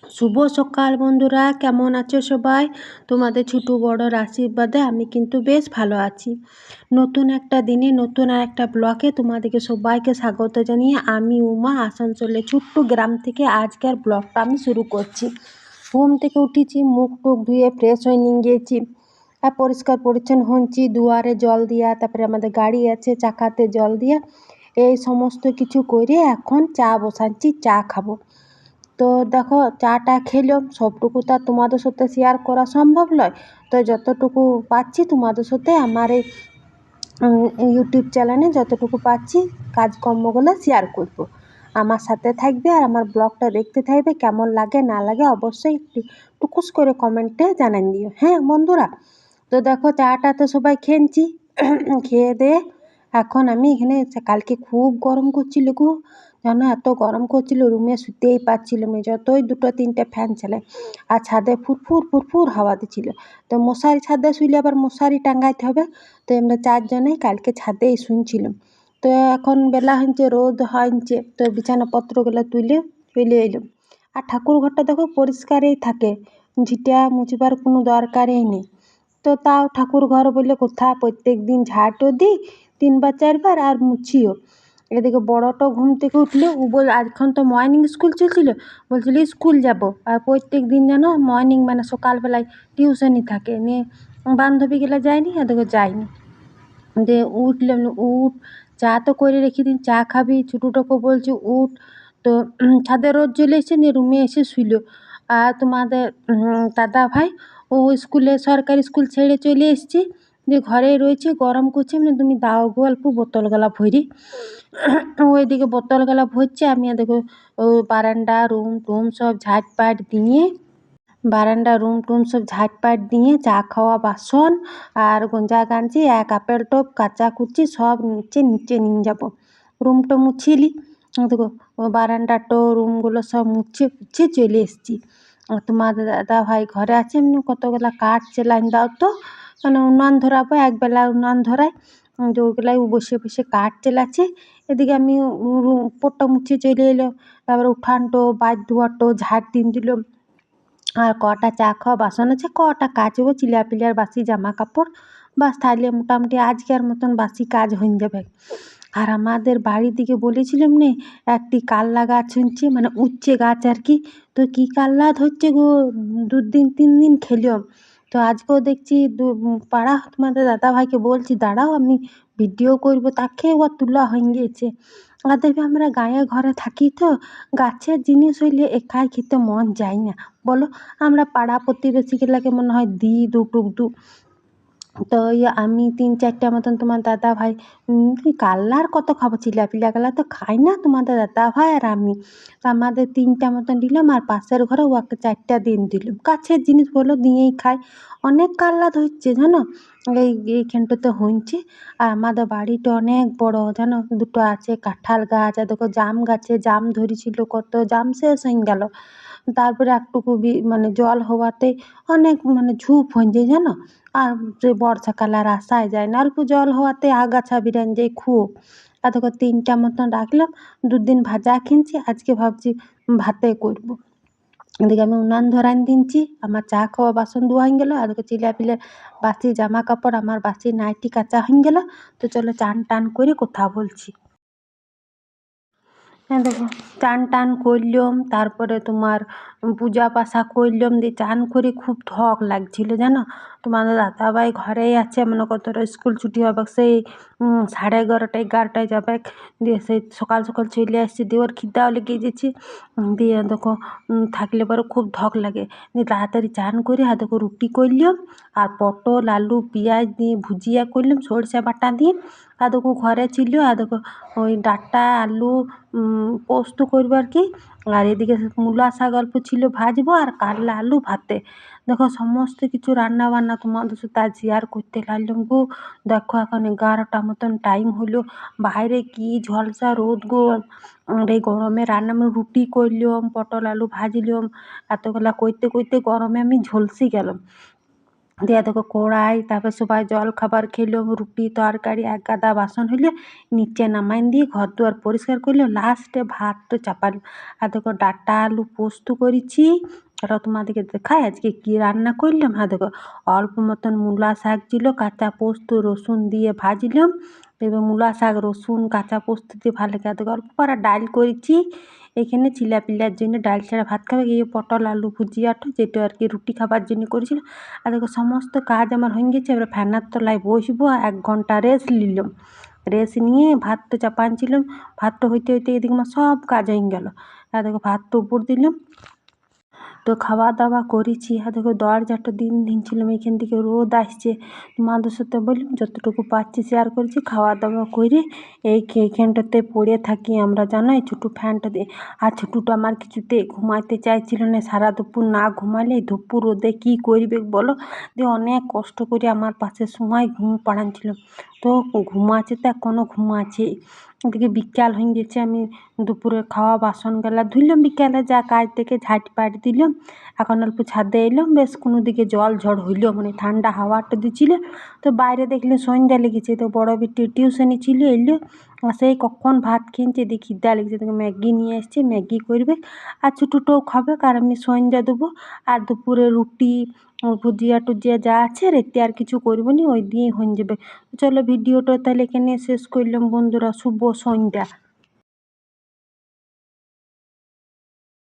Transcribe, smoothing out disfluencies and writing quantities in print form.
শুভ সকাল বন্ধুরা, কেমন আছো সবাই? তোমাদের ছোটো বড়োর আশীর্বাদে আমি কিন্তু বেশ ভালো আছি। নতুন একটা দিনে নতুন আর একটা ব্লগে তোমাদেরকে সবাইকে স্বাগত জানিয়ে আমি উমা আসানসোলের ছোট্ট গ্রাম থেকে আজকের ব্লগটা আমি শুরু করছি। ঘুম থেকে উঠেছি, মুখ টুক ধুয়ে ফ্রেশ হয়ে নিয়ে গিয়েছি, আর পরিষ্কার পরিচ্ছন্ন হচ্ছি, দুয়ারে জল দিয়া, তারপরে আমাদের গাড়ি আছে চাকাতে জল দিয়া, এই সমস্ত কিছু করে এখন চা বসাচ্ছি, চা খাবো। তো দেখো চাটা খেলাম, সবটুকু তো আর তোমাদের সাথে শেয়ার করা সম্ভব নয়। তো যতটুকু পাচ্ছি তোমাদের সাথে আমার এই ইউটিউব চ্যানেলে যতটুকু পাচ্ছি কাজকর্মগুলো শেয়ার করব। আমার সাথে থাকবে আর আমার ব্লগটা দেখতে থাকবে, কেমন লাগে না লাগে অবশ্যই একটু টুকুস করে কমেন্টে জানান দিও, হ্যাঁ বন্ধুরা। তো দেখো চাটা তো সবাই খেয়েছি, খেয়ে দিয়ে এখন আমি এখানে, কালকে খুব গরম করছিল গো, জানো এত গরম করছিল, রুমে শুতেই পারছিলাম না, যতই দুটো তিনটে ফ্যান চালাই, আর ছাদে ফুরফুর ফুরফুর হাওয়া দিচ্ছিল। তো মশারি ছাদে শুইলে আবার মশারি টাঙ্গাইতে হবে, তো আমরা চারজনেই কালকে ছাদেই শুনছিলাম। তো এখন বেলা হয়েছে, রোদ হয়েছে, তো বিছানাপত্রগুলো তুলে চলে এলাম। আর ঠাকুর ঘরটা দেখো পরিষ্কারই থাকে, ঝিটা মুছবার কোনো দরকারই নেই। তো তাও ঠাকুর ঘর বলে কোথা, প্রত্যেক দিন ঝাঁটও দিই 3-4 বার আর মুছিও। এদিকে বড়টা ঘুম থেকে উঠলো, ও বল এখন তো মর্নিং স্কুল চলছিল, বলছিল স্কুল যাব, আর প্রত্যেক দিন যেন মর্নিং মানে সকালবেলায় টিউশনই থাকে, নিয়ে বান্ধবীগুলো যায়নি, এদিকে যায়নি। দিয়ে উঠলাম, উঠ চা তো করে রেখে দিন, চা খাবি, ছোটোটাকে বলছি উঠ। তো ছাদে রোদ চলে এসে নিয়ে রুমে এসে শুইলো। আর তোমাদের দাদা ভাই ও স্কুলে, সরকারি স্কুল ছেড়ে চলে এসেছি, যে ঘরেই রয়েছে, গরম করছে, মানে তুমি দাও গো অল্প বোতলগুলা ভরি। ওইদিকে বোতলগুলা ভরছে, আমি এদিকে বারান্দা রুম টুম সব ঝাঁটপাট দিয়ে, বারান্দা রুম টুম সব ঝাঁটপাট দিয়ে, চা খাওয়া বাসন আর গঞ্জা গাঞ্জি, এক আপেল টপ কাচাকুচি সব নিচে নিচে নিয়ে যাবো। রুমটা মুছিলি, দেখো বারান্দাটো রুমগুলো সব মুছে মুছে চলে এসেছি। আর তোমার দাদা ভাই ঘরে আছে, এমনি কতগুলা কাঠ লাইন দাও তো, মানে উনান ধরাবো, একবেলা উনান ধরাই, যে ওইগুলাই বসে বসে কাঠ চেলাচ্ছে। এদিকে আমি উপরটা মুছে চলে এলাম, তারপরে উঠানটো বাদ ধোয়াটো ঝাড় দিন দিলাম। আর কটা চা খাওয়া বাসন আছে, কটা কাচবো, চিলাপিলার বাসি জামা কাপড়, বাস তাহলে মোটামুটি আজকের মতন বাসি কাজ হয়ে যাবে। আর আমাদের বাড়ির দিকে বলেছিলাম নে, একটি কাল্লা গাছ হচ্ছে, মানে উচ্ছে গাছ আর কি। তো কি কাল্লা ধরছে গো, 2-3 দিন খেলাম। তো আজকেও দেখছি পাড়া, তোমাদের দাদা ভাইকে বলছি দাঁড়াও আমি ভিডিও করবো, তাকে ও তোলা হয়ে গিয়েছে। আর দেখবে আমরা গায়ে ঘরে থাকি তো, গাছের জিনিস হইলে একাই খেতে মন যায় না, বলো। আমরা পাড়া প্রতিবেশীকে লাগে মনে হয় দিই দুটুক দু। তো আমি 3-4টা মতন, তোমার দাদা ভাই কাল্লার কত খাবো, চিলাপিলা কাল্লা তো খাই না তোমাদের দাদা ভাই আর আমি। তো আমাদের 3টা মতন দিলাম, আর পাশের ঘরে ওকে 4টা দিন দিলাম, গাছের জিনিস বলো দিয়েই খাই। অনেক কাল্লা ধরছে জানো, এইখানটাতে হচ্ছে। আর আমাদের বাড়িটা অনেক বড় জানো, দুটো আছে কাঁঠাল গাছ, আর দেখো জাম গাছে জাম ধরেছিল, কত জাম শেষ হয়ে গেল। তারপরে একটুকু মানে জল হওয়াতে অনেক মানে ঝুপ হয়ে যায় জানো। আর যে বর্ষাকাল আর আসাই যায় না, অল্প জল হওয়াতে আগাছা বিরান যায় খুব। আর দেখো 3টা মতন রাখলাম, 2 দিন ভাজা কিনছি, আজকে ভাবছি ভাতে করবো। এদিকে আমি উনান ধরান দিনছি, আমার চা খাওয়া বাসন ধোয়া হয়ে গেল, আর দেখো চিলাপিলের বাসি জামা কাপড়, আমার বাসি নাইটি কাচা হয়ে গেল। তো চলো চান টান করে কথা বলছি। হ্যাঁ দেখো চান টান করলাম, তারপরে তোমার পূজা পাশা করলাম, দিয়ে চান করে খুব ধক লাগছিল জানো। তোমাদের দাদাভাই ঘরেই আছে, মনে করতো স্কুল ছুটি হবে সেই 11:30-11টায় যাবে, দিয়ে সেই সকাল সকাল চলে আসছে, দিয়ে ওর খিদাও লেগে গেছে। দিয়ে দেখো থাকলে পরে খুব ধক লাগে, দিয়ে তাড়াতাড়ি চান করে আর দেখো রুটি করলাম, আর পটল আলু পেঁয়াজ দিয়ে ভুজিয়া করলাম সরষে বাটা দিয়ে। আর দেখো ঘরে ছিল, আর দেখো ওই ডাঁটা আলু পোস্ত করবো আর কি। আর এদিকে মূলা শাক অল্প ছিল ভাজবো, আর কারলা আলু ভাতে। দেখো সমস্ত কিছু রান্না বান্না তোমাদের সাথে আজ শেয়ার করতে লাগলাম গো। দেখো এখন 11টা মতন টাইম হলো, বাইরে কি ঝলসা রোদ গো। আর এই গরমে রান্না, আমি রুটি করলাম, পটল আলু ভাজলাম, এতগুলা করতে করতে গরমে আমি ঝলসি গেলাম। দিয়ে দেখো কড়াই, তারপর সবাই জল খাবার খেলো, রুটি তরকারি এক গাদা বাসন হইলো, নিচে নামাইন দিয়ে ঘর দুয়ার পরিষ্কার করলো, লাস্টে ভাতটা চাপালো। আর দেখো ডাঁটা আলু পোস্ত করেছি। এটা তোমাদেরকে দেখাই আজকে কি রান্না করলাম। হ্যাঁ দেখো, অল্প মতন মূলা শাক ছিল, কাঁচা পোস্ত রসুন দিয়ে ভাজলাম। এবার মূলা শাক রসুন কাঁচা পোস্ত দিয়ে ভালো লাগে। দেখো অল্প করে ডাল করেছি, এখানে ছিলাপিলার জন্য ডাল ছাড়া ভাত খাবে। এই পটল আলু ভুজিয়াটা যেটা আর কি রুটি খাবার জন্য করেছিল। আর দেখো সমস্ত কাজ আমার হয়ে গেছে, এবার ফ্যানের তলায় বসবো, 1 ঘন্টা রেস্ট নিলাম। রেস্ট নিয়ে ভাতটা চাপানছিলাম, ভাতটা হইতে হইতে এদিকে আমার সব কাজ হয়ে গেল। আর দেখো ভাতটা উপর দিলাম, তো খাওয়া দাওয়া করেছি। আর দেখো দরজাটা দিন ছিলাম, এখান থেকে রোদ আসছে। তোমাদের সাথে বললাম যতটুকু পাচ্ছি শেয়ার করেছি। খাওয়া দাওয়া করে এইখানটাতে পড়ে থাকি আমরা, জানো, এই ছোটো ফ্যানটা দিয়ে। আর ছোটুটা আমার কিছুতে ঘুমাইতে চাইছিল না, সারা দুপুর না ঘুমালে দুপুর রোদে কী করবে বলো। দিয়ে অনেক কষ্ট করে আমার পাশে সময় ঘুম পাড়াচ্ছিল, তো ঘুমাচ্ছে তো এখনও ঘুমাচ্ছে। এদিকে বিকাল হয়ে গেছে, আমি দুপুরের খাওয়া বাসনগুলা ধুইলাম, বিকালে যা কাজ থেকে ঝাঁট পাট দিলাম। এখন অল্প ছাদে এলাম, বেশ কোনো দিকে জল ঝড় হইলো, মানে ঠান্ডা হাওয়াটা দিচ্ছিল। তো বাইরে দেখলে সন্ধ্যা লেগেছে, তো বড় বেটি টিউশনি ছিল, এলো। আর সেই কখন ভাত খেয়েছে, দেখি খিদা লেগেছে, দেখে ম্যাগি নিয়ে এসছে, ম্যাগি করবে আর ছোটুটাও খাবে, আর আমি সন্ধ্যা দেবো। আর দুপুরে রুটি ভুজিয়া টুজিয়া যা আছে, রেতে আর কিছু করবো নি, ওই দিয়েই হয়ে যাবে। চলো ভিডিওটা তাহলে এখানে শেষ করলাম বন্ধুরা, শুভ সন্ধ্যা।